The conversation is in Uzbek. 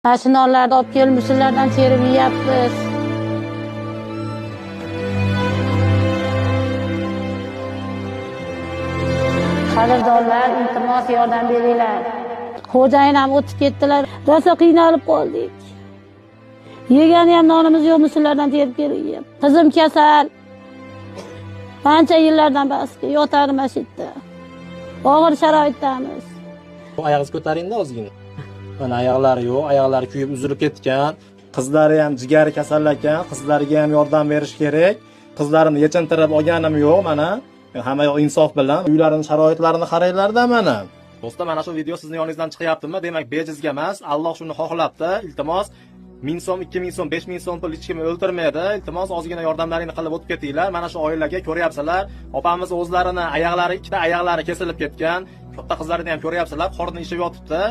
Mashinlarni olib kelmishlardan terib yeyapmiz. Qadrdonlar, iltimos yordam beringlar. Xo'jayin ham o'tib ketdilar. Rosa qiynalib qoldik. Yegani ham nonimiz yo'q, shulardan terib kelayapti. Qizim kasal. Qancha yillardan beri yotardim shu yerda. Og'ir sharoitdamiz. Oyog'ingizni ko'taring-da ozgina. Mana oyoqlari yo'q, oyoqlari kuyib uzilib ketgan. Qizlari ham jigari kasallangan, qizlariga ham yordam berish kerak. Qizlarimni yechintirib olganim yo'q, mana. Hamma yoq insof bilan uylarining sharoitlarini qaranglar-da mana. Do'stlar, mana shu video sizning yoningizdan chiqyaptimi? Demak, bejizga emas, Alloh shuni xohlabdi. Iltimos 1000 so'm, 2000 so'm, 5000 so'm pul hech kim o'ltirmaydi. Iltimos ozgina yordamlaringni qilib o'tib ketinglar. Mana shu oilaga ko'ryapsizlar, opamiz o'zlarini oyoqlari, ikkita oyoqlari kesilib ketgan. Katta qizlarini ham ko'ryapsizlar, qorni ishib yotibdi.